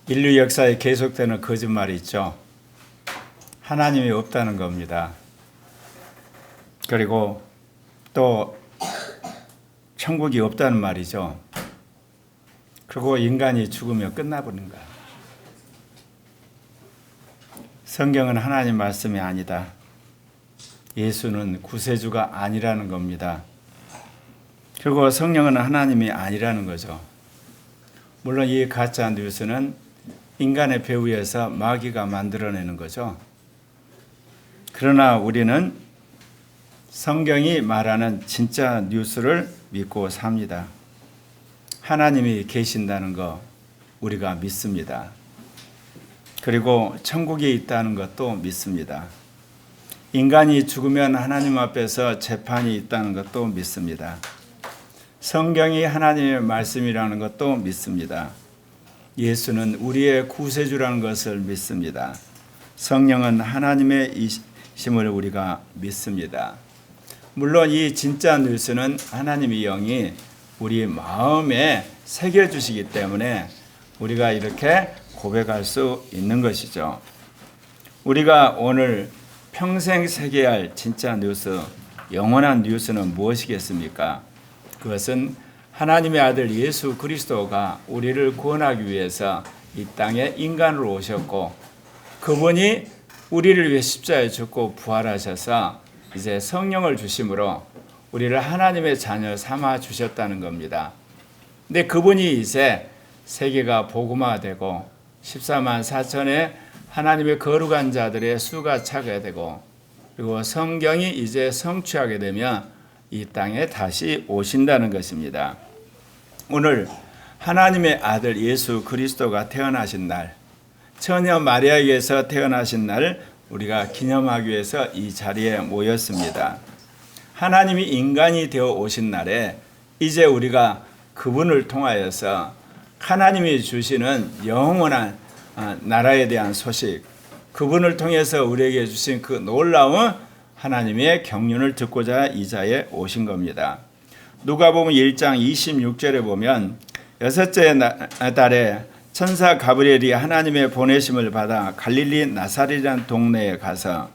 인류 역사에 계속되는 거짓말이 있죠. 하나님이 없다는 겁니다. 그리고 또 천국이 없다는 말이죠. 그리고 인간이 죽으면 끝나버린 거야. 성경은 하나님 말씀이 아니다. 예수는 구세주가 아니라는 겁니다. 그리고 성령은 하나님이 아니라는 거죠. 물론 이 가짜 뉴스는 인간의 배후에서 마귀가 만들어내는 거죠. 그러나 우리는 성경이 말하는 진짜 뉴스를 믿고 삽니다. 하나님이 계신다는 거 우리가 믿습니다. 그리고 천국이 있다는 것도 믿습니다. 인간이 죽으면 하나님 앞에서 재판이 있다는 것도 믿습니다. 성경이 하나님의 말씀이라는 것도 믿습니다. 예수는 우리의 구세주라는 것을 믿습니다. 성령은 하나님의 이심을 우리가 믿습니다. 물론 이 진짜 뉴스는 하나님의 영이 우리 마음에 새겨주시기 때문에 우리가 이렇게 고백할 수 있는 것이죠. 우리가 오늘 평생 새겨야 할 진짜 뉴스, 영원한 뉴스는 무엇이겠습니까? 그것은 하나님의 아들 예수 그리스도가 우리를 구원하기 위해서 이 땅에 인간으로 오셨고 그분이 우리를 위해 십자가에 죽고 부활하셔서 이제 성령을 주심으로 우리를 하나님의 자녀 삼아 주셨다는 겁니다. 근데 그분이 이제 세계가 복음화되고 14만 4천의 하나님의 거룩한 자들의 수가 차게 되고 그리고 성경이 이제 성취하게 되면 이 땅에 다시 오신다는 것입니다. 오늘 하나님의 아들 예수 그리스도가 태어나신 날, 처녀 마리아에게서 태어나신 날 우리가 기념하기 위해서 이 자리에 모였습니다. 하나님이 인간이 되어 오신 날에 이제 우리가 그분을 통하여서 하나님이 주시는 영원한 나라에 대한 소식, 그분을 통해서 우리에게 주신 그 놀라운 하나님의 경륜을 듣고자 이 자리에 오신 겁니다. 누가복음 1장 26절에 보면 여섯째 달에 천사 가브리엘이 하나님의 보내심을 받아 갈릴리 나사렛이라는 동네에 가서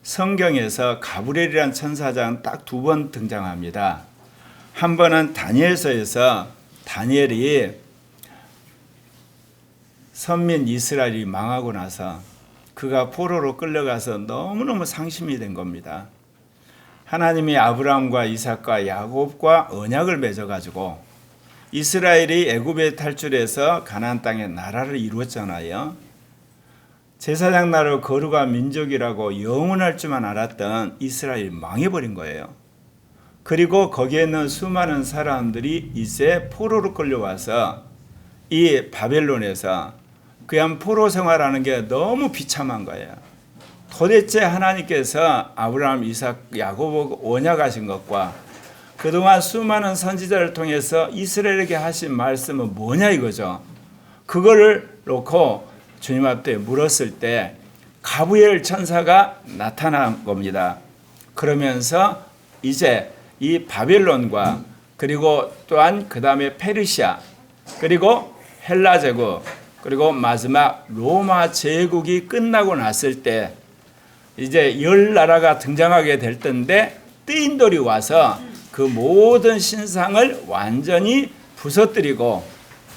성경에서 가브리엘이라는 천사장은 딱 두 번 등장합니다. 한 번은 다니엘서에서 다니엘이 선민 이스라엘이 망하고 나서 그가 포로로 끌려가서 너무너무 상심이 된 겁니다. 하나님이 아브라함과 이삭과 야곱과 언약을 맺어가지고 이스라엘이 애굽에 탈출해서 가나안 땅에 나라를 이루었잖아요. 제사장 나라로 거룩한 민족이라고 영원할 줄만 알았던 이스라엘이 망해버린 거예요. 그리고 거기에 있는 수많은 사람들이 이제 포로로 끌려와서 이 바벨론에서 그냥 포로 생활하는 게 너무 비참한 거예요. 도대체 하나님께서 아브라함, 이삭, 야곱하고 언약하신 것과 그동안 수많은 선지자를 통해서 이스라엘에게 하신 말씀은 뭐냐 이거죠. 그거를 놓고 주님 앞에 물었을 때 가브리엘 천사가 나타난 겁니다. 그러면서 이제 이 바벨론과 그리고 또한 그 다음에 페르시아 그리고 헬라 제국 그리고 마지막 로마 제국이 끝나고 났을 때 이제 열 나라가 등장하게 될 텐데 뜨인돌이 와서 그 모든 신상을 완전히 부서뜨리고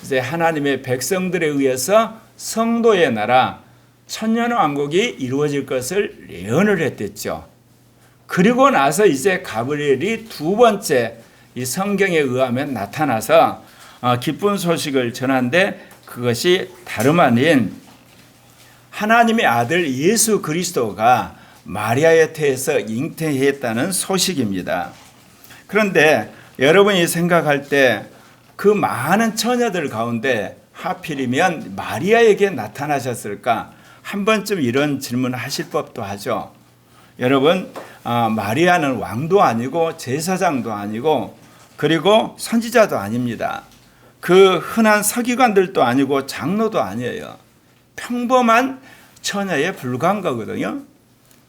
이제 하나님의 백성들에 의해서 성도의 나라 천년왕국이 이루어질 것을 예언을 했댔죠. 그리고 나서 이제 가브리엘이 두 번째 이 성경에 의하면 나타나서 기쁜 소식을 전한데 그것이 다름 아닌 하나님의 아들 예수 그리스도가 마리아의 태에서 잉태했다는 소식입니다. 그런데 여러분이 생각할 때 그 많은 처녀들 가운데 하필이면 마리아에게 나타나셨을까? 한 번쯤 이런 질문을 하실 법도 하죠. 여러분, 마리아는 왕도 아니고 제사장도 아니고 그리고 선지자도 아닙니다. 그 흔한 서기관들도 아니고 장로도 아니에요. 평범한 처녀에 불과한 거거든요.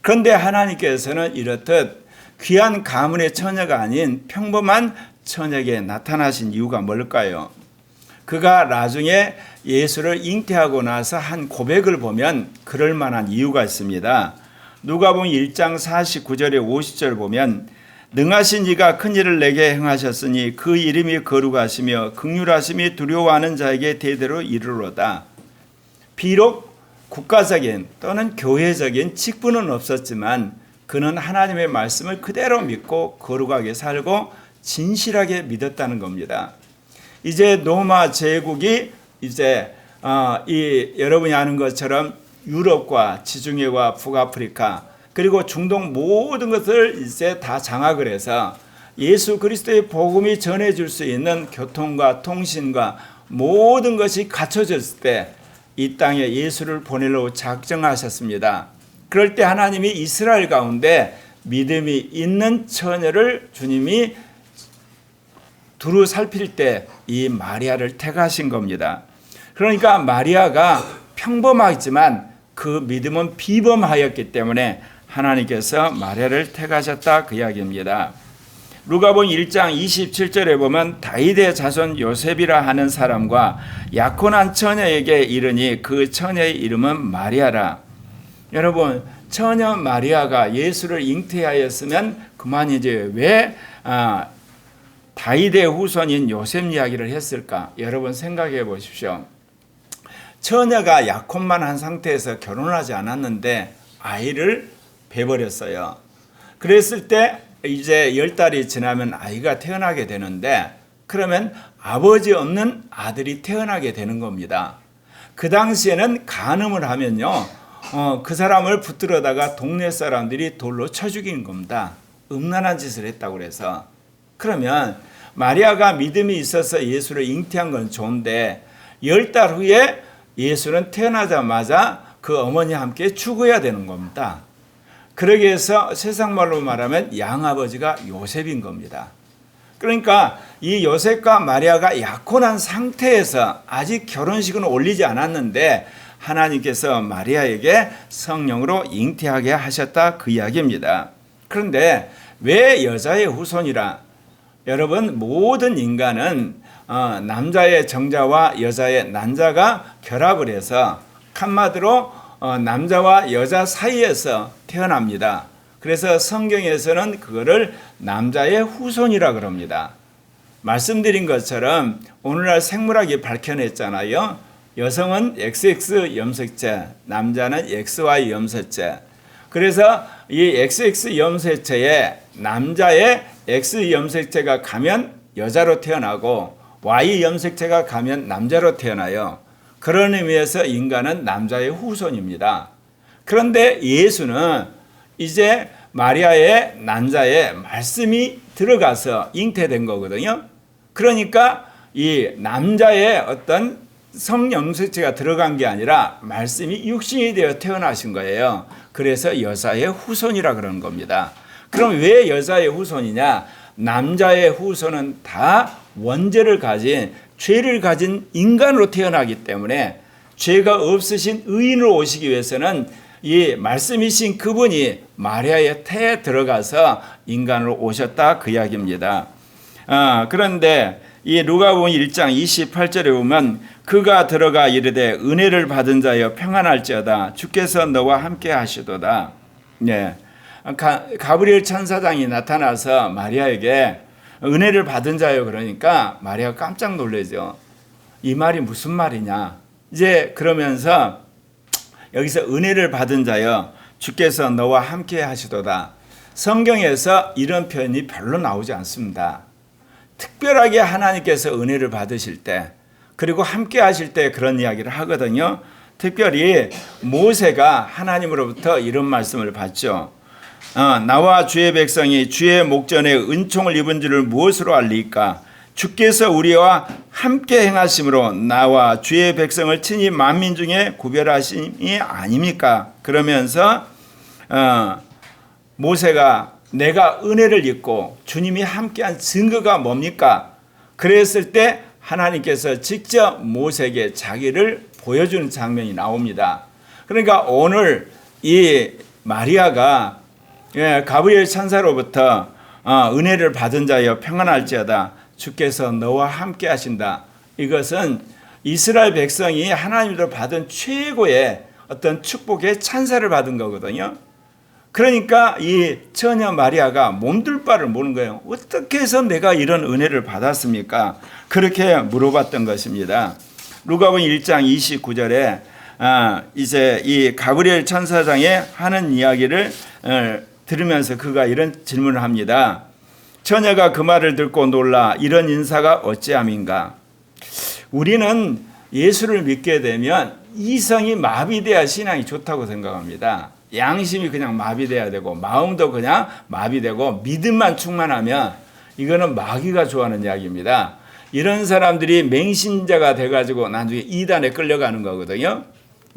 그런데 하나님께서는 이렇듯 귀한 가문의 처녀가 아닌 평범한 처녀에게 나타나신 이유가 뭘까요? 그가 나중에 예수를 잉태하고 나서 한 고백을 보면 그럴 만한 이유가 있습니다. 누가복음 1장 49절에 50절 보면 능하신 이가 큰 일을 내게 행하셨으니 그 이름이 거룩하시며 긍휼하심이 두려워하는 자에게 대대로 이르로다. 비록 국가적인 또는 교회적인 직분은 없었지만 그는 하나님의 말씀을 그대로 믿고 거룩하게 살고 진실하게 믿었다는 겁니다. 이제 로마 제국이 이제 여러분이 아는 것처럼 유럽과 지중해와 북아프리카 그리고 중동 모든 것을 이제 다 장악을 해서 예수 그리스도의 복음이 전해줄 수 있는 교통과 통신과 모든 것이 갖춰졌을 때 이 땅에 예수를 보내려고 작정하셨습니다. 그럴 때 하나님이 이스라엘 가운데 믿음이 있는 처녀를 주님이 두루 살필 때 이 마리아를 택하신 겁니다. 그러니까 마리아가 평범하지만 그 믿음은 비범하였기 때문에 하나님께서 마리아를 택하셨다 그 이야기입니다. 누가복음 1장 27절에 보면 다윗의 자손 요셉이라 하는 사람과 약혼한 처녀에게 이르니 그 처녀의 이름은 마리아라. 여러분 처녀 마리아가 예수를 잉태하였으면 그만이지 왜 다윗의 후손인 요셉 이야기를 했을까? 여러분 생각해 보십시오. 처녀가 약혼만 한 상태에서 결혼하지 않았는데 아이를 베버렸어요. 그랬을 때 이제 10달이 지나면 아이가 태어나게 되는데 그러면 아버지 없는 아들이 태어나게 되는 겁니다. 그 당시에는 간음을 하면요 그 사람을 붙들어다가 동네 사람들이 돌로 쳐 죽이는 겁니다. 음란한 짓을 했다고 그래서. 그러면 마리아가 믿음이 있어서 예수를 잉태한 건 좋은데 10달 후에 예수는 태어나자마자 그 어머니와 함께 죽어야 되는 겁니다. 그러기 위해서 세상 말로 말하면 양아버지가 요셉인 겁니다. 그러니까 이 요셉과 마리아가 약혼한 상태에서 아직 결혼식은 올리지 않았는데 하나님께서 마리아에게 성령으로 잉태하게 하셨다 그 이야기입니다. 그런데 왜 여자의 후손이라? 여러분 모든 인간은 남자의 정자와 여자의 난자가 결합을 해서 한마디로 남자와 여자 사이에서 태어납니다. 그래서 성경에서는 그거를 남자의 후손이라 그럽니다. 말씀드린 것처럼 오늘날 생물학이 밝혀냈잖아요. 여성은 XX 염색체, 남자는 XY 염색체. 그래서 이 XX 염색체에 남자의 X 염색체가 가면 여자로 태어나고 Y 염색체가 가면 남자로 태어나요. 그런 의미에서 인간은 남자의 후손입니다. 그런데 예수는 이제 마리아의 난자에 말씀이 들어가서 잉태된 거거든요. 그러니까 이 남자의 어떤 성염색체가 들어간 게 아니라 말씀이 육신이 되어 태어나신 거예요. 그래서 여자의 후손이라 그러는 겁니다. 그럼 왜 여자의 후손이냐? 남자의 후손은 다 원죄를 가진 죄를 가진 인간으로 태어나기 때문에 죄가 없으신 의인으로 오시기 위해서는 이 말씀이신 그분이 마리아의 태에 들어가서 인간으로 오셨다 그 이야기입니다. 그런데 이 누가복음 1장 28절에 보면 그가 들어가 이르되 은혜를 받은 자여 평안할지어다 주께서 너와 함께 하시도다. 네. 가브리엘 천사장이 나타나서 마리아에게 은혜를 받은 자요 그러니까 마리아가 깜짝 놀라죠. 이 말이 무슨 말이냐? 이제 그러면서 여기서 은혜를 받은 자여 주께서 너와 함께 하시도다. 성경에서 이런 표현이 별로 나오지 않습니다. 특별하게 하나님께서 은혜를 받으실 때 그리고 함께 하실 때 그런 이야기를 하거든요. 특별히 모세가 하나님으로부터 이런 말씀을 받죠. 나와 주의 백성이 주의 목전에 은총을 입은 줄을 무엇으로 알리까? 주께서 우리와 함께 행하심으로 나와 주의 백성을 친히 만민 중에 구별하심이 아닙니까? 그러면서 모세가 내가 은혜를 입고 주님이 함께한 증거가 뭡니까? 그랬을 때 하나님께서 직접 모세에게 자기를 보여주는 장면이 나옵니다. 그러니까 오늘 이 마리아가 가브리엘 천사로부터 은혜를 받은 자여 평안할지어다 주께서 너와 함께 하신다 이것은 이스라엘 백성이 하나님으로 받은 최고의 어떤 축복의 찬사를 받은 거거든요. 그러니까 이 처녀 마리아가 몸둘 바를 모르는 거예요. 어떻게 해서 내가 이런 은혜를 받았습니까? 그렇게 물어봤던 것입니다. 누가복음 1장 29절에 이제 이 가브리엘 천사장의 하는 이야기를 들으면서 그가 이런 질문을 합니다. 처녀가 그 말을 듣고 놀라 이런 인사가 어찌함인가? 우리는 예수를 믿게 되면 이성이 마비돼야 신앙이 좋다고 생각합니다. 양심이 그냥 마비돼야 되고 마음도 그냥 마비되고 믿음만 충만하면 이거는 마귀가 좋아하는 이야기입니다. 이런 사람들이 맹신자가 돼가지고 나중에 이단에 끌려가는 거거든요.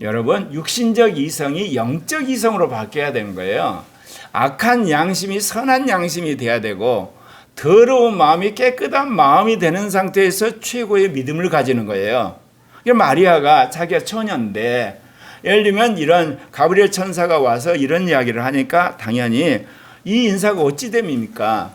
여러분, 육신적 이성이 영적 이성으로 바뀌어야 되는 거예요. 악한 양심이 선한 양심이 돼야 되고 더러운 마음이 깨끗한 마음이 되는 상태에서 최고의 믿음을 가지는 거예요. 마리아가 자기가 처녀인데 예를 들면 이런 가브리엘 천사가 와서 이런 이야기를 하니까 당연히 이 인사가 어찌 됨입니까?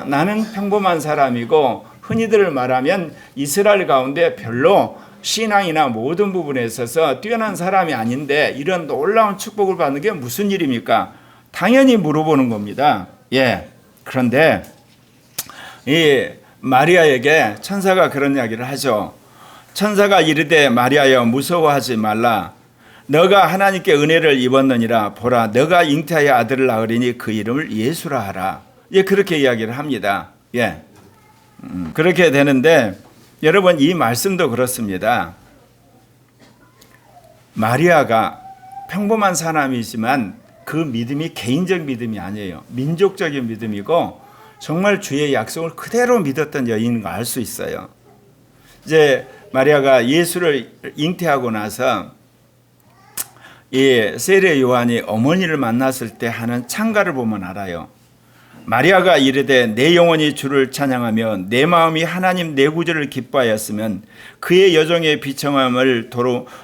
나는 평범한 사람이고 흔히들 말하면 이스라엘 가운데 별로 신앙이나 모든 부분에 있어서 뛰어난 사람이 아닌데 이런 놀라운 축복을 받는 게 무슨 일입니까? 당연히 물어보는 겁니다. 예. 그런데 이 마리아에게 천사가 그런 이야기를 하죠. 천사가 이르되 마리아여 무서워하지 말라. 너가 하나님께 은혜를 입었느니라. 보라 너가 잉태하여 아들을 낳으리니 그 이름을 예수라 하라. 예, 그렇게 이야기를 합니다. 예. 그렇게 되는데 여러분 이 말씀도 그렇습니다. 마리아가 평범한 사람이지만 그 믿음이 개인적 믿음이 아니에요. 민족적인 믿음이고 정말 주의 약속을 그대로 믿었던 여인인 걸 알 수 있어요. 이제 마리아가 예수를 잉태하고 나서 이 세례 요한이 어머니를 만났을 때 하는 찬가를 보면 알아요. 마리아가 이르되 내 영혼이 주를 찬양하며 내 마음이 하나님 내 구주를 기뻐하였으면 그의 여종의 비청함을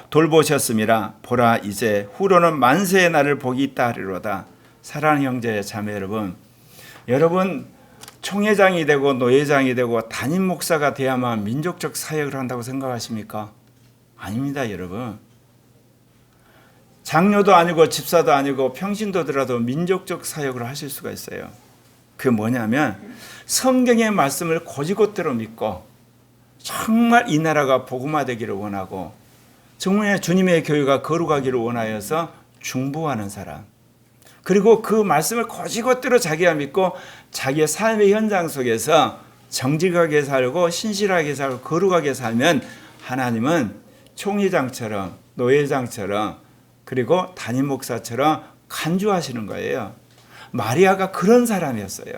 돌보셨음이라. 보라 이제 후로는 만세의 날을 복이 있다 하리로다. 사랑하는 형제 자매 여러분 총회장이 되고 노회장이 되고 담임 목사가 돼야만 민족적 사역을 한다고 생각하십니까? 아닙니다, 여러분. 장로도 아니고 집사도 아니고 평신도더라도 민족적 사역을 하실 수가 있어요. 그게 뭐냐면 성경의 말씀을 곧이곧대로 믿고 정말 이 나라가 복음화되기를 원하고 정말 주님의 교회가 거룩하기를 원하여서 중보하는 사람, 그리고 그 말씀을 곧이곧대로 자기가 믿고 자기의 삶의 현장 속에서 정직하게 살고 신실하게 살고 거룩하게 살면 하나님은 총회장처럼 노회장처럼 그리고 담임 목사처럼 간주하시는 거예요. 마리아가 그런 사람이었어요.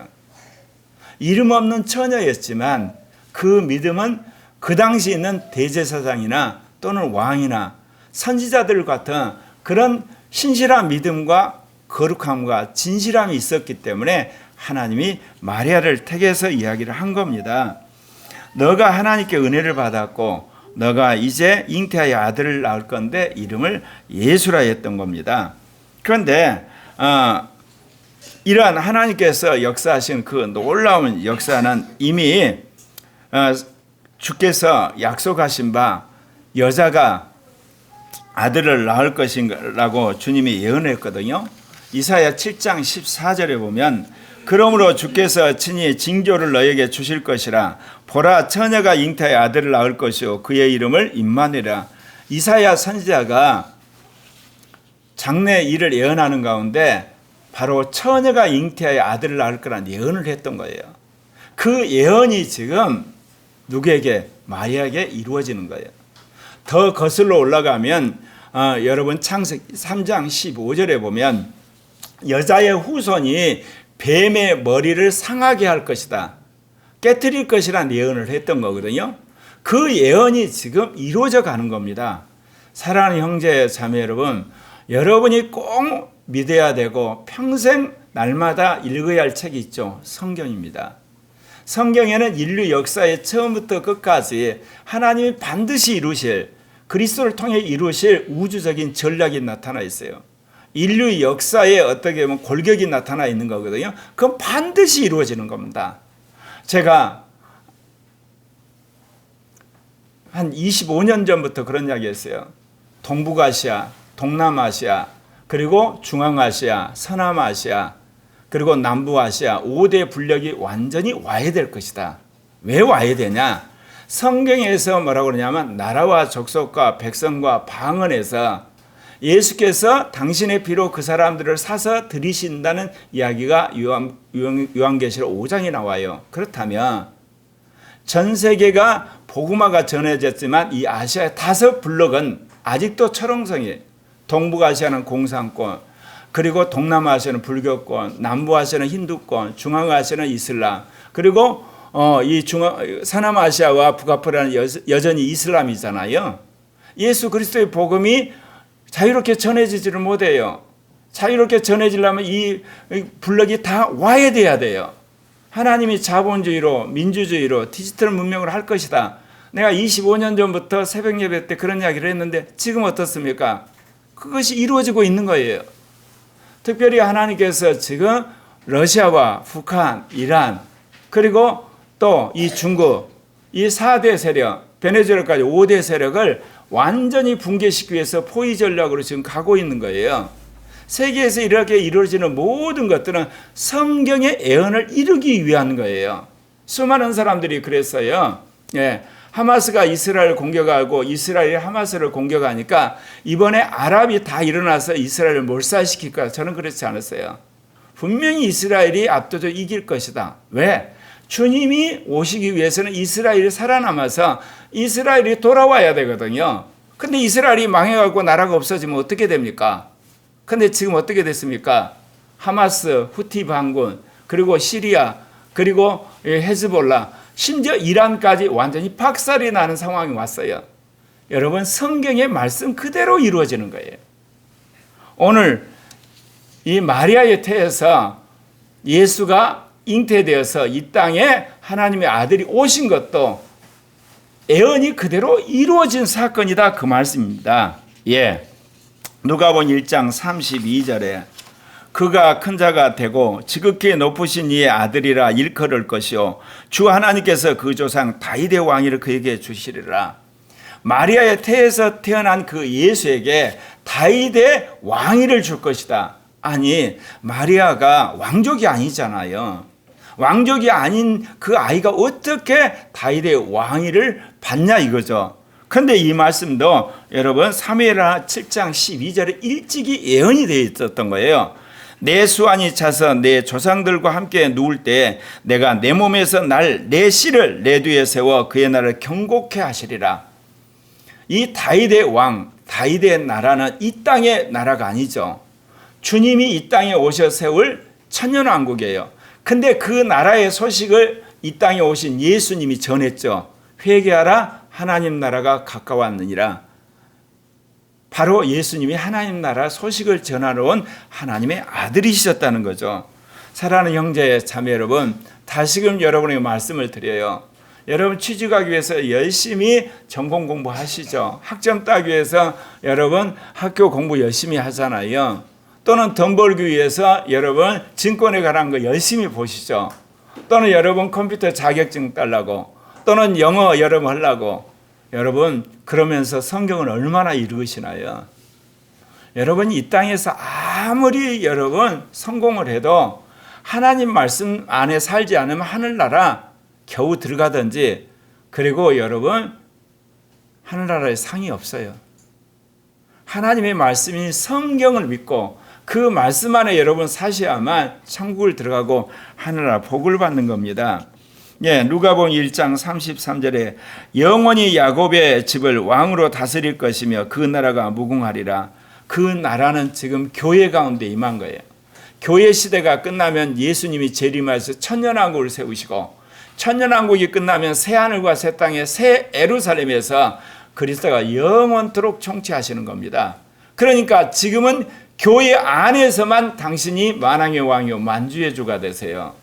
이름 없는 처녀였지만 그 믿음은 그 당시 있는 대제사장이나 또는 왕이나 선지자들 같은 그런 신실한 믿음과 거룩함과 진실함이 있었기 때문에 하나님이 마리아를 택해서 이야기를 한 겁니다. 너가 하나님께 은혜를 받았고 너가 이제 잉태하여 아들을 낳을 건데 이름을 예수라 했던 겁니다. 그런데 이러한 하나님께서 역사하신 그 놀라운 역사는 이미 주께서 약속하신 바 여자가 아들을 낳을 것이라고 주님이 예언했거든요. 이사야 7장 14절에 보면 그러므로 주께서 친히 징조를 너에게 주실 것이라. 보라 처녀가 잉태하여 아들을 낳을 것이요 그의 이름을 임마누엘이라. 이사야 선지자가 장래 일을 예언하는 가운데 바로 처녀가 잉태하여 아들을 낳을 거란 예언을 했던 거예요. 그 예언이 지금 누구에게? 마리아에게 이루어지는 거예요. 더 거슬러 올라가면 여러분 창세기 3장 15절에 보면 여자의 후손이 뱀의 머리를 상하게 할 것이다, 깨트릴 것이라는 예언을 했던 거거든요. 그 예언이 지금 이루어져 가는 겁니다. 사랑하는 형제 자매 여러분, 여러분이 꼭 믿어야 되고 평생 날마다 읽어야 할 책이 있죠. 성경입니다. 성경에는 인류 역사의 처음부터 끝까지 하나님이 반드시 이루실, 그리스도를 통해 이루실 우주적인 전략이 나타나 있어요. 인류 역사에 어떻게 보면 골격이 나타나 있는 거거든요. 그건 반드시 이루어지는 겁니다. 제가 한 25년 전부터 그런 이야기 했어요. 동북아시아, 동남아시아, 그리고 중앙아시아, 서남아시아, 그리고 남부아시아 5대 분력이 완전히 와야 될 것이다. 왜 와야 되냐? 성경에서 뭐라고 그러냐면 나라와 족속과 백성과 방언에서 예수께서 당신의 피로 그 사람들을 사서 들이신다는 이야기가 요한계시록 5장에 나와요. 그렇다면 전 세계가 복음화가 전해졌지만 이 아시아의 5블록은 아직도 철옹성이에요. 동북아시아는 공산권, 그리고 동남아시아는 불교권, 남부아시아는 힌두권, 중앙아시아는 이슬람, 그리고 서남아시아와 북아프리카는 여전히 이슬람이잖아요. 예수 그리스도의 복음이 자유롭게 전해지지를 못해요. 자유롭게 전해지려면 이 블록이 다 와야 돼요. 하나님이 자본주의로, 민주주의로, 디지털 문명으로 할 것이다. 내가 25년 전부터 새벽 예배 때 그런 이야기를 했는데 지금 어떻습니까? 그것이 이루어지고 있는 거예요. 특별히 하나님께서 지금 러시아와 북한, 이란, 그리고 또 이 중국, 이 4대 세력, 베네수엘까지 5대 세력을 완전히 붕괴시키기 위해서 포위 전략으로 지금 가고 있는 거예요. 세계에서 이렇게 이루어지는 모든 것들은 성경의 예언을 이루기 위한 거예요. 수많은 사람들이 그랬어요. 하마스가 이스라엘을 공격하고 이스라엘이 하마스를 공격하니까 이번에 아랍이 다 일어나서 이스라엘을 몰살시킬 거야. 저는 그렇지 않았어요. 분명히 이스라엘이 압도적으로 이길 것이다. 왜? 주님이 오시기 위해서는 이스라엘이 살아남아서 이스라엘이 돌아와야 되거든요. 근데 이스라엘이 망해가고 나라가 없어지면 어떻게 됩니까? 근데 지금 어떻게 됐습니까? 하마스, 후티 반군, 그리고 시리아, 그리고 헤즈볼라, 심지어 이란까지 완전히 박살이 나는 상황이 왔어요. 여러분, 성경의 말씀 그대로 이루어지는 거예요. 오늘 이 마리아의 태에서 예수가 잉태되어서 이 땅에 하나님의 아들이 오신 것도 예언이 그대로 이루어진 사건이다, 그 말씀입니다. 누가복음 1장 32절에 그가 큰 자가 되고 지극히 높으신 이의 아들이라 일컬을 것이요 주 하나님께서 그 조상 다윗의 왕위를 그에게 주시리라. 마리아의 태에서 태어난 그 예수에게 다윗의 왕위를 줄 것이다. 아니, 마리아가 왕족이 아니잖아요. 왕족이 아닌 그 아이가 어떻게 다윗의 왕위를 받냐 이거죠. 그런데 이 말씀도 여러분 사무엘하 7장 12절에 일찍이 예언이 되어 있었던 거예요. 내 수완이 차서 내 조상들과 함께 누울 때 내가 내 몸에서 내 씨를 내 뒤에 세워 그의 나라를 경고케 하시리라. 이 다윗의 왕, 다윗의 나라는 이 땅의 나라가 아니죠. 주님이 이 땅에 오셔 세울 천년왕국이에요. 근데 그 나라의 소식을 이 땅에 오신 예수님이 전했죠. 회개하라, 하나님 나라가 가까웠느니라. 바로 예수님이 하나님 나라 소식을 전하러 온 하나님의 아들이셨다는 거죠. 사랑하는 형제 자매 여러분, 다시금 여러분에게 말씀을 드려요. 여러분 취직하기 위해서 열심히 전공 공부하시죠. 학점 따기 위해서 여러분 학교 공부 열심히 하잖아요. 또는 돈 벌기 위해서 여러분 증권에 관한 거 열심히 보시죠. 또는 여러분 컴퓨터 자격증 따려고, 또는 영어 여러분 하려고. 여러분 그러면서 성경을 얼마나 읽으시나요? 여러분 이 땅에서 아무리 여러분 성공을 해도 하나님 말씀 안에 살지 않으면 하늘나라 겨우 들어가든지, 그리고 여러분 하늘나라에 상이 없어요. 하나님의 말씀인 성경을 믿고 그 말씀 안에 여러분 사셔야만 천국을 들어가고 하늘나라 복을 받는 겁니다. 누가복음 1장 33절에 영원히 야곱의 집을 왕으로 다스릴 것이며 그 나라가 무궁하리라. 그 나라는 지금 교회 가운데 임한 거예요. 교회 시대가 끝나면 예수님이 재림하셔서 천년왕국을 세우시고, 천년왕국이 끝나면 새하늘과 새 땅의 새 예루살렘에서 그리스도가 영원토록 통치하시는 겁니다. 그러니까 지금은 교회 안에서만 당신이 만왕의 왕이요 만주의 주가 되세요.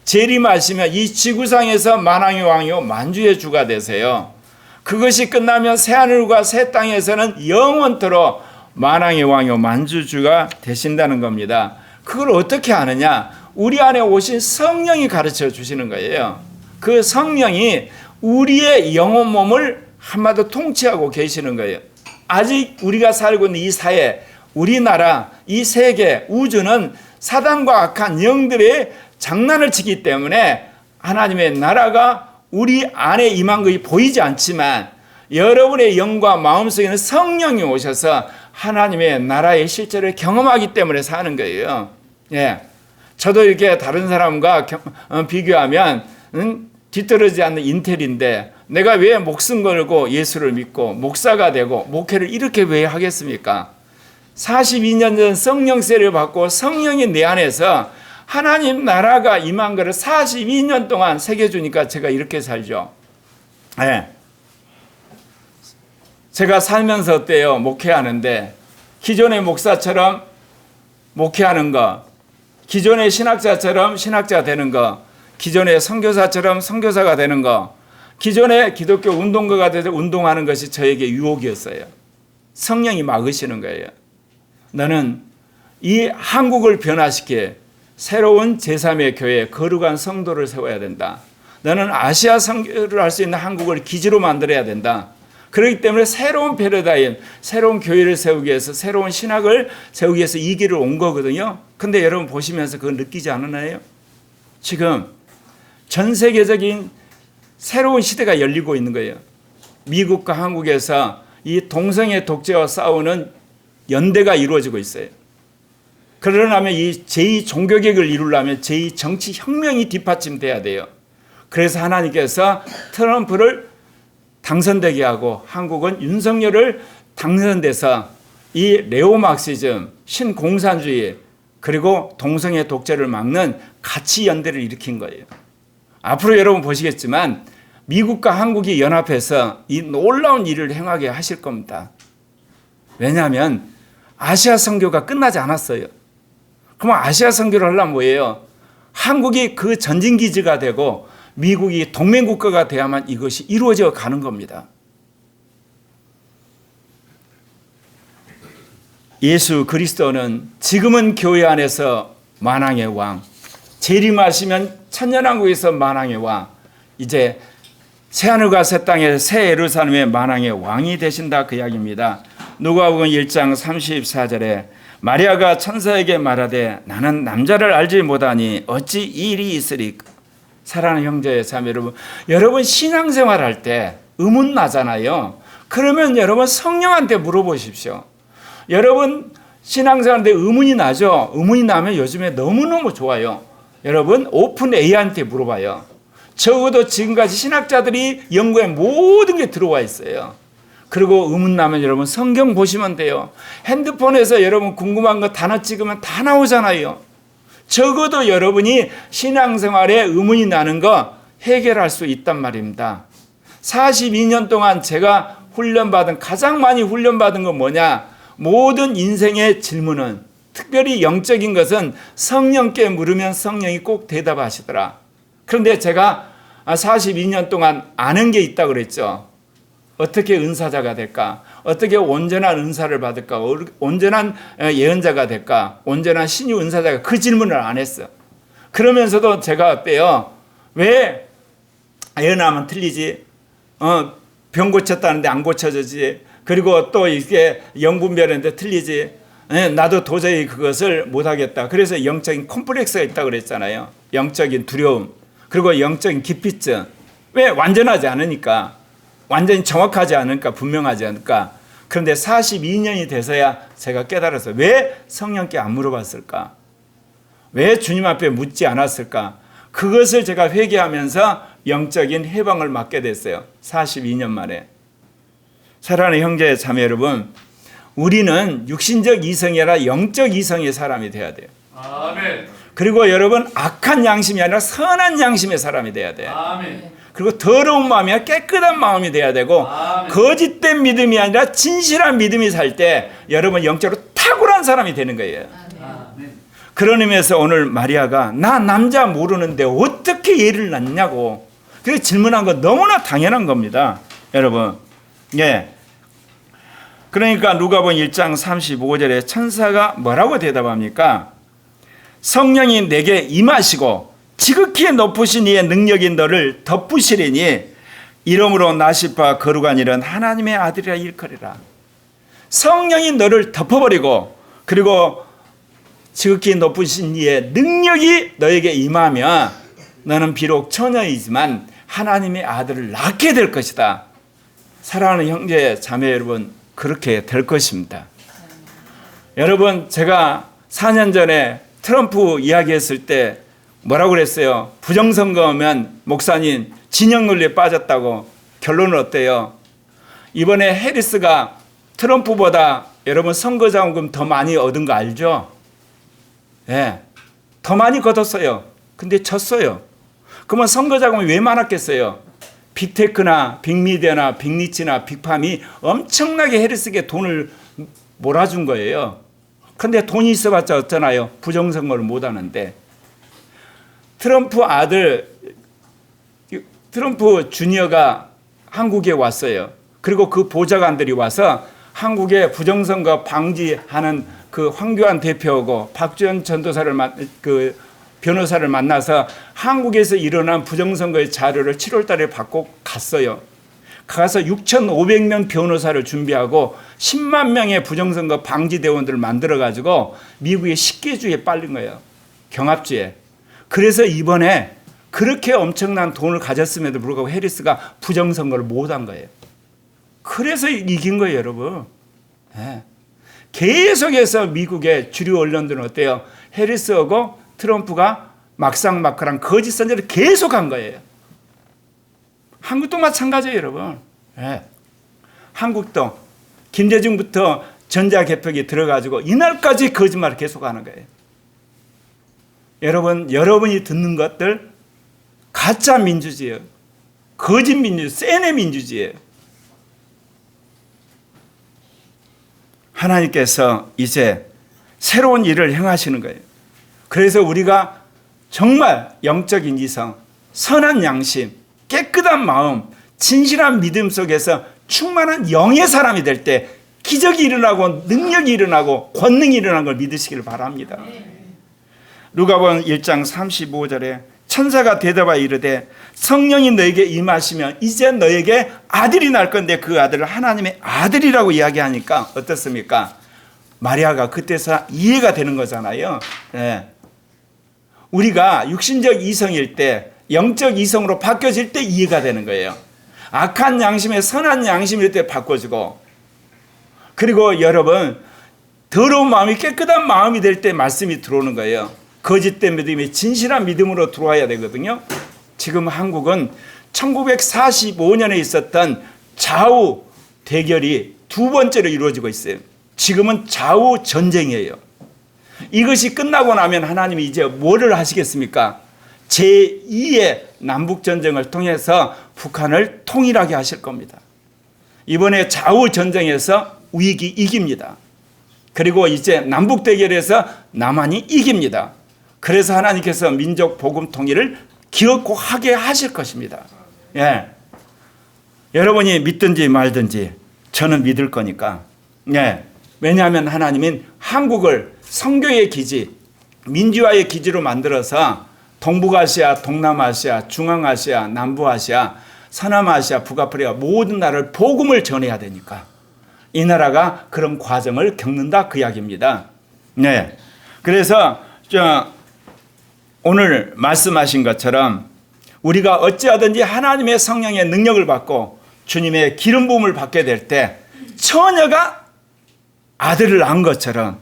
재림하시면 이 지구상에서 만왕의 왕이요 만주의 주가 되세요. 그것이 끝나면 새하늘과 새 땅에서는 영원토록 만왕의 왕이요 만주주가 되신다는 겁니다. 그걸 어떻게 아느냐? 우리 안에 오신 성령이 가르쳐 주시는 거예요. 그 성령이 우리의 영혼 몸을 한마디로 통치하고 계시는 거예요. 아직 우리가 살고 있는 이 사회, 우리나라, 이 세계, 우주는 사단과 악한 영들의 장난을 치기 때문에 하나님의 나라가 우리 안에 임한 것이 보이지 않지만 여러분의 영과 마음속에는 성령이 오셔서 하나님의 나라의 실제를 경험하기 때문에 사는 거예요. 예. 저도 이렇게 다른 사람과 비교하면 뒤떨어지지 않는 인텔인데 내가 왜 목숨 걸고 예수를 믿고 목사가 되고 목회를 이렇게 왜 하겠습니까? 42년 전 성령 세례를 받고 성령이 내 안에서 하나님 나라가 임한 것을 42년 동안 새겨주니까 제가 이렇게 살죠. 네. 제가 살면서 어때요? 목회하는데 기존의 목사처럼 목회하는 거, 기존의 신학자처럼 신학자 되는 거, 기존의 선교사처럼 선교사가 되는 거, 기존의 기독교 운동가가 돼서 운동하는 것이 저에게 유혹이었어요. 성령이 막으시는 거예요. 너는 이 한국을 변화시킬 새로운 제3의 교회, 거룩한 성도를 세워야 된다. 너는 아시아 선교를 할 수 있는 한국을 기지로 만들어야 된다. 그렇기 때문에 새로운 패러다임, 새로운 교회를 세우기 위해서, 새로운 신학을 세우기 위해서 이 길을 온 거거든요. 근데 여러분 보시면서 그걸 느끼지 않으나요? 지금 전 세계적인 새로운 시대가 열리고 있는 거예요. 미국과 한국에서 이 동성애 독재와 싸우는 연대가 이루어지고 있어요. 그러려면 이 제2종교개혁을 이루려면 제2정치혁명이 뒷받침돼야 돼요. 그래서 하나님께서 트럼프를 당선되게 하고 한국은 윤석열을 당선돼서 이 네오막시즘, 신공산주의 그리고 동성애 독재를 막는 가치 연대를 일으킨 거예요. 앞으로 여러분 보시겠지만 미국과 한국이 연합해서 이 놀라운 일을 행하게 하실 겁니다. 왜냐하면 아시아 선교가 끝나지 않았어요. 그럼 아시아 선교를 하려면 뭐예요? 한국이 그 전진기지가 되고 미국이 동맹국가가 돼야만 이것이 이루어져 가는 겁니다. 예수 그리스도는 지금은 교회 안에서 만왕의 왕, 재림하시면 천년왕국에서 만왕의 왕, 이제 새하늘과 새 땅의 새 예루살렘의 만왕의 왕이 되신다 그 이야기입니다. 누가복음 1장 34절에 마리아가 천사에게 말하되 나는 남자를 알지 못하니 어찌 이 일이 있으리까. 사랑하는 형제 자매 여러분 신앙생활할 때 의문 나잖아요. 그러면 여러분 성령한테 물어보십시오. 여러분 신앙생활할 때 의문이 나죠. 의문이 나면 요즘에 너무너무 좋아요. 여러분 오픈 AI한테 물어봐요. 적어도 지금까지 신학자들이 연구에 모든 게 들어와 있어요. 그리고 의문 나면 여러분 성경 보시면 돼요. 핸드폰에서 여러분 궁금한 거 단어 찍으면 다 나오잖아요. 적어도 여러분이 신앙생활에 의문이 나는 거 해결할 수 있단 말입니다. 42년 동안 제가 가장 많이 훈련받은 건 뭐냐? 모든 인생의 질문은, 특별히 영적인 것은 성령께 물으면 성령이 꼭 대답하시더라. 그런데 제가 42년 동안 아는 게 있다고 그랬죠. 어떻게 은사자가 될까? 어떻게 온전한 은사를 받을까? 온전한 예언자가 될까? 온전한 신유 은사자가 그 질문을 안 했어. 그러면서도 제가 어때요? 왜 예언하면 틀리지? 병 고쳤다는데 안 고쳐지지? 그리고 또 이게 영분별했는데 틀리지? 나도 도저히 그것을 못하겠다. 그래서 영적인 콤플렉스가 있다고 그랬잖아요. 영적인 두려움. 그리고 영적인 기피증. 왜? 완전하지 않으니까. 완전히 정확하지 않을까, 분명하지 않을까. 그런데 42년이 돼서야 제가 깨달았어요. 왜 성령께 안 물어봤을까? 왜 주님 앞에 묻지 않았을까? 그것을 제가 회개하면서 영적인 해방을 맞게 됐어요. 42년 만에. 사랑하는 형제 자매 여러분, 우리는 육신적 이성이 아니라 영적 이성의 사람이 돼야 돼요. 아멘. 그리고 여러분 악한 양심이 아니라 선한 양심의 사람이 돼야 돼요. 아멘. 그리고 더러운 마음이 아니라 깨끗한 마음이 돼야 되고 아멘. 거짓된 믿음이 아니라 진실한 믿음이 살 때 여러분 영적으로 탁월한 사람이 되는 거예요. 아멘. 그런 의미에서 오늘 마리아가 나 남자 모르는데 어떻게 얘를 낳냐고 그렇게 질문한 거 너무나 당연한 겁니다. 여러분. 예. 그러니까 누가복음 1장 35절에 천사가 뭐라고 대답합니까? 성령이 내게 임하시고 지극히 높으신 이의 능력이 너를 덮으시리니 이름으로 나시파 거룩한 일은 하나님의 아들이라 일컬이라. 성령이 너를 덮어버리고 그리고 지극히 높으신 이의 능력이 너에게 임하면 너는 비록 처녀이지만 하나님의 아들을 낳게 될 것이다. 사랑하는 형제 자매 여러분, 그렇게 될 것입니다. 여러분, 제가 4년 전에 트럼프 이야기했을 때 뭐라고 그랬어요? 부정선거면 목사님 진영 논리에 빠졌다고. 결론은 어때요? 이번에 해리스가 트럼프보다 여러분 선거자원금 더 많이 얻은 거 알죠? 예, 더 많이 걷었어요. 근데 졌어요. 그러면 선거자금이 왜 많았겠어요? 빅테크나 빅미디어나 빅리치나 빅팜이 엄청나게 해리스에게 돈을 몰아준 거예요. 근데 돈이 있어봤자 어쩌나요? 부정선거를 못하는데. 트럼프 아들, 트럼프 주니어가 한국에 왔어요. 그리고 그 보좌관들이 와서 한국의 부정선거 방지하는 그 황교안 대표하고 박지원 전도사를 변호사를 만나서 한국에서 일어난 부정선거의 자료를 7월 달에 받고 갔어요. 가서 6,500명 변호사를 준비하고 10만 명의 부정선거 방지 대원들을 만들어가지고 미국의 식계주에 빨린 거예요. 경합주에. 그래서 이번에 그렇게 엄청난 돈을 가졌음에도 불구하고 해리스가 부정선거를 못한 거예요. 그래서 이긴 거예요, 여러분. 네. 계속해서 미국의 주류 언론들은 어때요? 해리스하고 트럼프가 막상막하랑 거짓 선전을 계속한 거예요. 한국도 마찬가지예요, 여러분. 네. 한국도 김대중부터 전자개표기 들어가지고 이날까지 거짓말을 계속하는 거예요. 여러분, 여러분이 듣는 것들 가짜 민주주의예요. 거짓 민주주의, 세뇌 민주주의예요. 하나님께서 이제 새로운 일을 행하시는 거예요. 그래서 우리가 정말 영적인 이성, 선한 양심, 깨끗한 마음, 진실한 믿음 속에서 충만한 영의 사람이 될 때 기적이 일어나고 능력이 일어나고 권능이 일어나는 걸 믿으시기를 바랍니다. 누가복음 1장 35절에 천사가 대답하여 이르되 성령이 너에게 임하시면 이제 너에게 아들이 날 건데 그 아들을 하나님의 아들이라고 이야기하니까 어떻습니까? 마리아가 그때서 이해가 되는 거잖아요. 네. 우리가 육신적 이성일 때 영적 이성으로 바뀌어질 때 이해가 되는 거예요. 악한 양심에 선한 양심일 때 바꿔주고, 그리고 여러분 더러운 마음이 깨끗한 마음이 될 때 말씀이 들어오는 거예요. 거짓된 믿음이 진실한 믿음으로 들어와야 되거든요. 지금 한국은 1945년에 있었던 좌우 대결이 두 번째로 이루어지고 있어요. 지금은 좌우 전쟁이에요. 이것이 끝나고 나면 하나님이 이제 뭐를 하시겠습니까? 제2의 남북전쟁을 통해서 북한을 통일하게 하실 겁니다. 이번에 좌우 전쟁에서 우익이 이깁니다. 그리고 이제 남북 대결에서 남한이 이깁니다. 그래서 하나님께서 민족 복음 통일을 기어코 하게 하실 것입니다. 예. 여러분이 믿든지 말든지 저는 믿을 거니까. 예. 왜냐하면 하나님은 한국을 선교의 기지, 민주화의 기지로 만들어서 동북아시아, 동남아시아, 중앙아시아, 남부아시아, 서남아시아, 북아프리카 모든 나라를 복음을 전해야 되니까 이 나라가 그런 과정을 겪는다 그 이야기입니다. 네. 그래서 오늘 말씀하신 것처럼 우리가 어찌하든지 하나님의 성령의 능력을 받고 주님의 기름 부음을 받게 될 때 처녀가 아들을 낳은 것처럼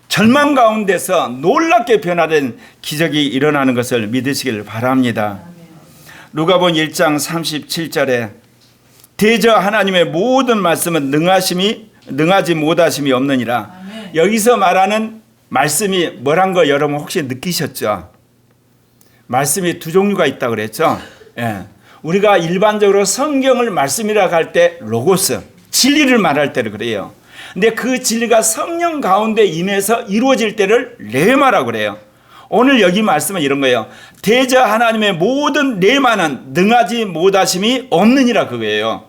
절망 가운데서 놀랍게 변화된 기적이 일어나는 것을 믿으시길 바랍니다. 누가복음 1장 37절에 대저 하나님의 모든 말씀은 능하지 못하심이 없느니라. 여기서 말하는 말씀이 뭐란 거 여러분 혹시 느끼셨죠? 말씀이 두 종류가 있다고 그랬죠? 예. 우리가 일반적으로 성경을 말씀이라고 할 때 로고스, 진리를 말할 때를 그래요. 근데 그 진리가 성령 가운데 임해서 이루어질 때를 레마라고 그래요. 오늘 여기 말씀은 이런 거예요. 대저 하나님의 모든 레마는 능하지 못하심이 없느니라 그거예요.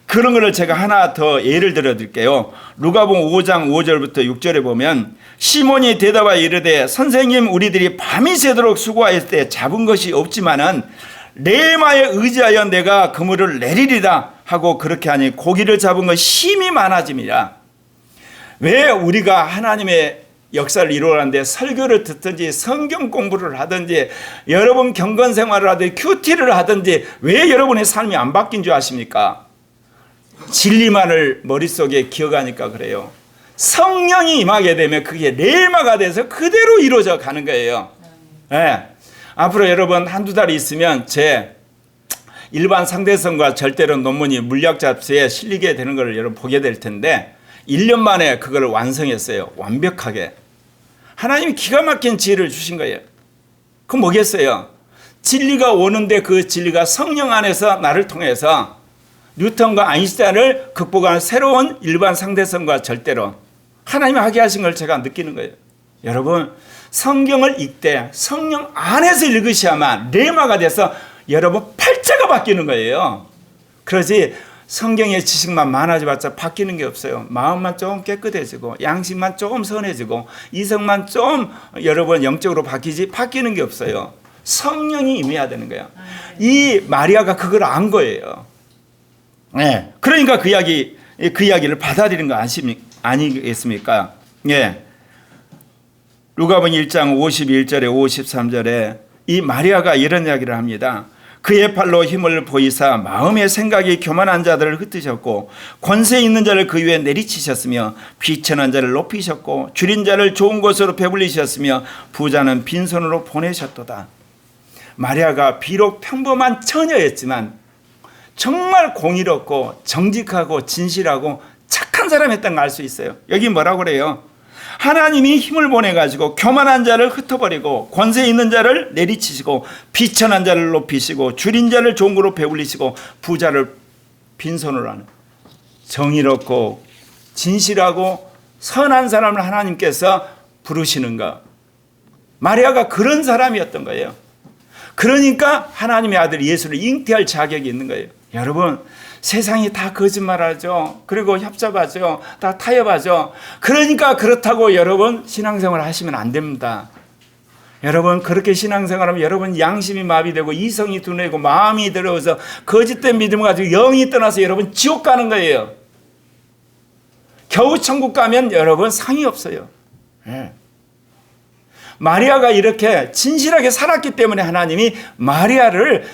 그런 거를 제가 하나 더 예를 들어 드릴게요. 누가복음 5장 5절부터 6절에 보면 시몬이 대답하여 이르되 선생님 우리들이 밤이 새도록 수고하였을 때 잡은 것이 없지만은 레마에 의지하여 내가 그물을 내리리라 하고 그렇게 하니 고기를 잡은 것 힘이 많아짐이라. 왜 우리가 하나님의 역사를 이루어가는데 설교를 듣든지 성경 공부를 하든지 여러분 경건 생활을 하든지 큐티를 하든지 왜 여러분의 삶이 안 바뀐 줄 아십니까? 진리만을 머릿속에 기억하니까 그래요. 성령이 임하게 되면 그게 레마가 돼서 그대로 이루어져 가는 거예요. 네. 앞으로 여러분 한두 달이 있으면 제 일반 상대성과 절대론 논문이 물리학 잡지에 실리게 되는 걸 여러분 보게 될 텐데 1년 만에 그걸 완성했어요. 완벽하게. 하나님이 기가 막힌 지혜를 주신 거예요. 그건 뭐겠어요? 진리가 오는데 그 진리가 성령 안에서 나를 통해서 뉴턴과 아인슈타인을 극복하는 새로운 일반 상대성과 절대론 하나님이 하게 하신 걸 제가 느끼는 거예요. 여러분 성경을 읽되 성령 안에서 읽으셔야만 레마가 돼서 여러분 팔자가 바뀌는 거예요. 그러지 성경의 지식만 많아져봤자 바뀌는 게 없어요. 마음만 조금 깨끗해지고 양심만 조금 선해지고 이성만 좀 여러분 영적으로 바뀌는 게 없어요. 성령이 임해야 되는 거예요. 이 마리아가 그걸 안 거예요. 네. 그러니까 그 이야기를 받아들이는 거 아니겠습니까? 예. 누가복음 1장 51절에 53절에 이 마리아가 이런 이야기를 합니다. 그의 팔로 힘을 보이사 마음의 생각이 교만한 자들을 흩으셨고 권세 있는 자를 그 위에 내리치셨으며 비천한 자를 높이셨고 줄인 자를 좋은 곳으로 배불리셨으며 부자는 빈손으로 보내셨도다. 마리아가 비록 평범한 처녀였지만 정말 공의롭고 정직하고 진실하고 착한 사람이었다는 걸 알 수 있어요. 여기 뭐라고 그래요? 하나님이 힘을 보내가지고 교만한 자를 흩어버리고 권세 있는 자를 내리치시고 비천한 자를 높이시고 줄인 자를 좋은 거로 배불리시고 부자를 빈손으로 하는 정의롭고 진실하고 선한 사람을 하나님께서 부르시는 것. 마리아가 그런 사람이었던 거예요. 그러니까 하나님의 아들 예수를 잉태할 자격이 있는 거예요. 여러분 세상이 다 거짓말하죠. 그리고 협잡하죠. 다 타협하죠. 그러니까 그렇다고 여러분 신앙생활 하시면 안 됩니다. 여러분 그렇게 신앙생활하면 여러분 양심이 마비되고 이성이 둔해고 마음이 더러워서 거짓된 믿음을 가지고 영이 떠나서 여러분 지옥 가는 거예요. 겨우 천국 가면 여러분 상이 없어요. 네. 마리아가 이렇게 진실하게 살았기 때문에 하나님이 마리아를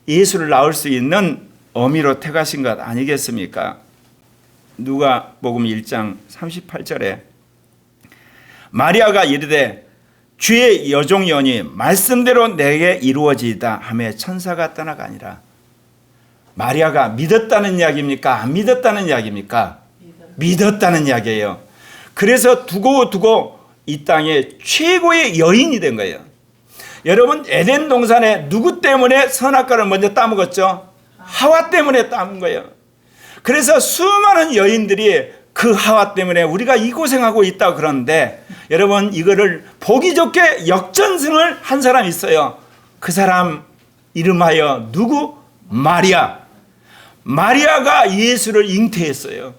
예수를 낳을 수 있는 어미로 택하신 것 아니겠습니까? 누가복음 1장 38절에 마리아가 이르되 주의 여종이오니 말씀대로 내게 이루어지이다 하며 천사가 떠나가니라. 마리아가 믿었다는 이야기입니까? 안 믿었다는 이야기입니까? 믿었다는 이야기예요. 그래서 두고 이 땅의 최고의 여인이 된 거예요. 여러분 에덴 동산에 누구 때문에 선악과를 먼저 따먹었죠? 하와 때문에 따먹은 거예요. 그래서 수많은 여인들이 그 하와 때문에 우리가 이 고생하고 있다 그러는데 여러분 이거를 보기 좋게 역전승을 한 사람이 있어요. 그 사람 이름하여 누구? 마리아. 마리아가 예수를 잉태했어요.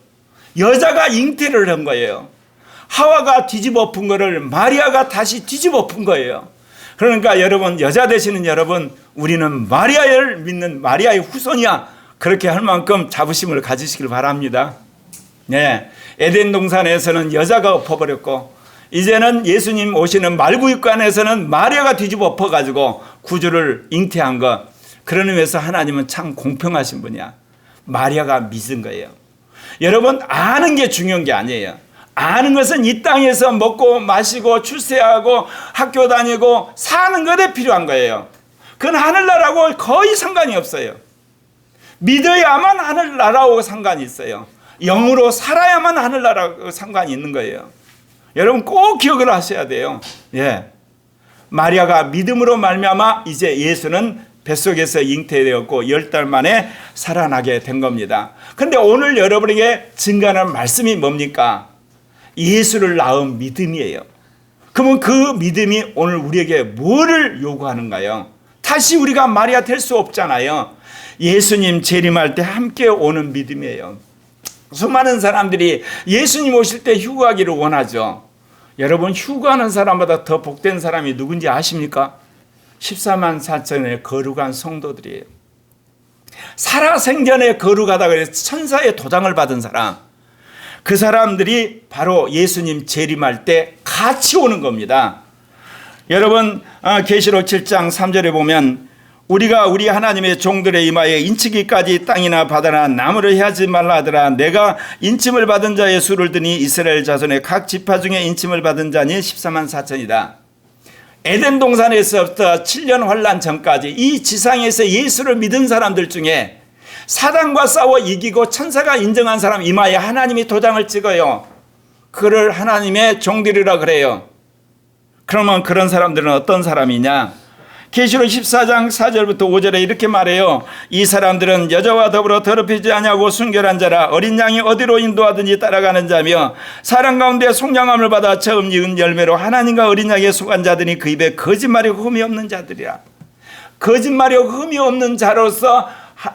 여자가 잉태를 한 거예요. 하와가 뒤집어 엎은 거를 마리아가 다시 뒤집어 엎은 거예요. 그러니까 여러분 여자 되시는 여러분 우리는 마리아를 믿는 마리아의 후손이야. 그렇게 할 만큼 자부심을 가지시길 바랍니다. 네, 에덴 동산에서는 여자가 엎어버렸고 이제는 예수님 오시는 말구육관에서는 마리아가 뒤집어 엎어가지고 구주를 잉태한 것. 그런 의미에서 하나님은 참 공평하신 분이야. 마리아가 믿은 거예요. 여러분 아는 게 중요한 게 아니에요. 아는 것은 이 땅에서 먹고 마시고 출세하고 학교 다니고 사는 것에 필요한 거예요. 그건 하늘나라하고 거의 상관이 없어요. 믿어야만 하늘나라하고 상관이 있어요. 영으로 살아야만 하늘나라하고 상관이 있는 거예요. 여러분 꼭 기억을 하셔야 돼요. 예. 마리아가 믿음으로 말미암아 이제 예수는 뱃속에서 잉태되었고 10달 만에 살아나게 된 겁니다. 그런데 오늘 여러분에게 증거하는 말씀이 뭡니까? 예수를 낳은 믿음이에요. 그러면 그 믿음이 오늘 우리에게 뭐를 요구하는가요? 다시 우리가 마리아 될 수 없잖아요. 예수님 재림할 때 함께 오는 믿음이에요. 수많은 사람들이 예수님 오실 때 휴거하기를 원하죠. 여러분 휴거하는 사람보다 더 복된 사람이 누군지 아십니까? 14만 4천의 거룩한 성도들이에요. 살아생전에 거룩하다고 해서 천사의 도장을 받은 사람, 그 사람들이 바로 예수님 재림할 때 같이 오는 겁니다. 여러분, 계시록 7장 3절에 보면 우리가 우리 하나님의 종들의 이마에 인치기까지 땅이나 바다나 나무를 해하지 말라 하더라. 내가 인침을 받은 자의 수를 드니 이스라엘 자손의 각 지파 중에 인침을 받은 자니 14만 4천이다. 에덴 동산에서부터 7년 환란 전까지 이 지상에서 예수를 믿은 사람들 중에 사단과 싸워 이기고 천사가 인정한 사람 이마에 하나님이 도장을 찍어요. 그를 하나님의 종들이라 그래요. 그러면 그런 사람들은 어떤 사람이냐? 계시록 14장 4절부터 5절에 이렇게 말해요. 이 사람들은 여자와 더불어 더럽히지 아니하고 순결한 자라, 어린 양이 어디로 인도하든지 따라가는 자며 사람 가운데 속량함을 받아 처음 이은 열매로 하나님과 어린 양에 속한 자들이 그 입에 거짓말이 흠이 없는 자들이라. 거짓말이 흠이 없는 자로서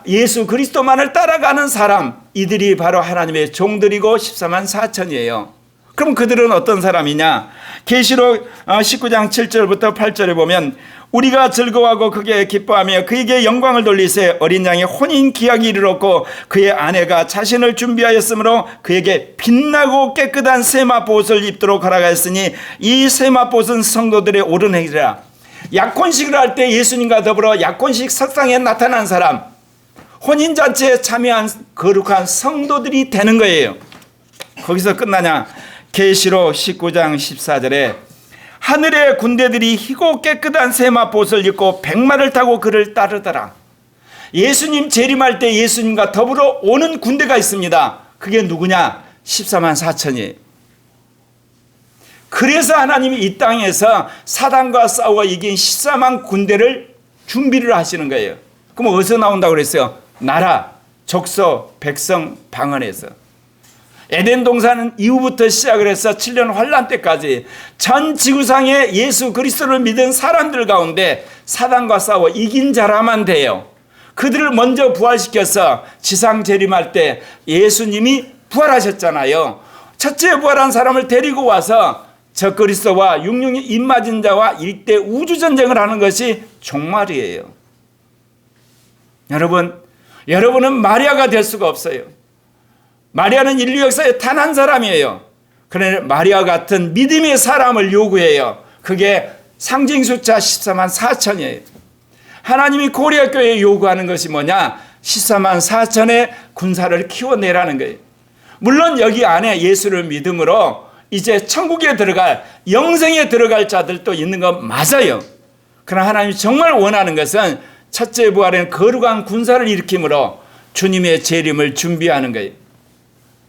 예수 그리스도만을 따라가는 사람, 이들이 바로 하나님의 종들이고 14만 4천이에요. 그럼 그들은 어떤 사람이냐? 계시록 19장 7절부터 8절에 보면 우리가 즐거워하고 크게 기뻐하며 그에게 영광을 돌리세. 어린 양의 혼인 기약이 이르렀고 그의 아내가 자신을 준비하였으므로 그에게 빛나고 깨끗한 세마포옷을 입도록 허락하였으니 이 세마포옷은 성도들의 옳은 행위라. 약혼식을 할 때 예수님과 더불어 약혼식 석상에 나타난 사람, 혼인잔치에 참여한 거룩한 성도들이 되는 거예요. 거기서 끝나냐? 계시록 19장 14절에 하늘의 군대들이 희고 깨끗한 세마포옷을 입고 백마를 타고 그를 따르더라. 예수님 재림할 때 예수님과 더불어 오는 군대가 있습니다. 그게 누구냐? 14만 4천이에요. 그래서 하나님이 이 땅에서 사단과 싸워 이긴 14만 군대를 준비를 하시는 거예요. 그럼 어디서 나온다고 그랬어요? 나라, 족속, 백성, 방언에서. 에덴 동산 이후부터 시작을 해서 7년 환란 때까지 전 지구상에 예수 그리스도를 믿은 사람들 가운데 사단과 싸워 이긴 자라만 돼요. 그들을 먼저 부활시켜서 지상 재림할 때 예수님이 부활하셨잖아요. 첫째 부활한 사람을 데리고 와서 저 그리스도와 육육이 입맞은 자와 일대 우주전쟁을 하는 것이 종말이에요. 여러분은 마리아가 될 수가 없어요. 마리아는 인류 역사에 단 한 사람이에요. 그러나 마리아 같은 믿음의 사람을 요구해요. 그게 상징 숫자 14만 4천이에요. 하나님이 고레아 교회에 요구하는 것이 뭐냐? 14만 4천의 군사를 키워내라는 거예요. 물론 여기 안에 예수를 믿음으로 이제 천국에 들어갈, 영생에 들어갈 자들도 있는 건 맞아요. 그러나 하나님이 정말 원하는 것은 첫째 부활은 거룩한 군사를 일으킴으로 주님의 재림을 준비하는 거예요.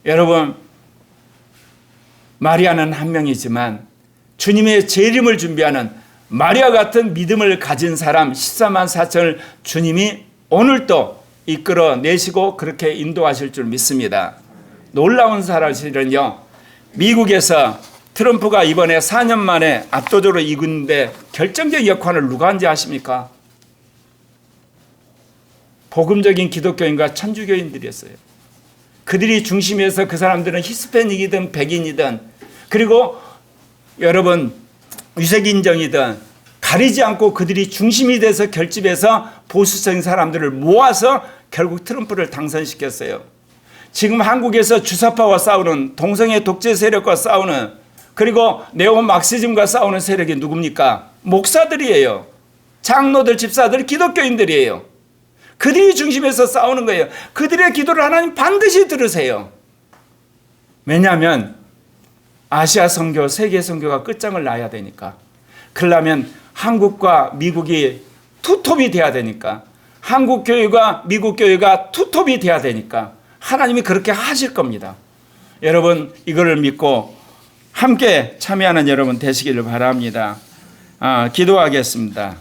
여러분, 마리아는 한 명이지만 주님의 재림을 준비하는 마리아 같은 믿음을 가진 사람 14만 4천을 주님이 오늘도 이끌어내시고 그렇게 인도하실 줄 믿습니다. 놀라운 사실은요, 미국에서 트럼프가 이번에 4년 만에 압도적으로 이기는데 결정적 역할을 누가 한지 아십니까? 복음적인 기독교인과 천주교인들이었어요. 그들이 중심에서 그 사람들은 히스패닉이든 백인이든 그리고 여러분 유색인종이든 가리지 않고 그들이 중심이 돼서 결집해서 보수적인 사람들을 모아서 결국 트럼프를 당선시켰어요. 지금 한국에서 주사파와 싸우는 동성애 독재 세력과 싸우는 그리고 네오 막시즘과 싸우는 세력이 누굽니까? 목사들이에요. 장로들, 집사들, 기독교인들이에요. 그들이 중심에서 싸우는 거예요. 그들의 기도를 하나님 반드시 들으세요. 왜냐하면 아시아 선교, 세계 선교가 끝장을 나야 되니까. 그러려면 한국과 미국이 투톱이 돼야 되니까. 한국 교회가 미국 교회가 투톱이 돼야 되니까. 하나님이 그렇게 하실 겁니다. 여러분 이거를 믿고 함께 참여하는 여러분 되시기를 바랍니다. 기도하겠습니다.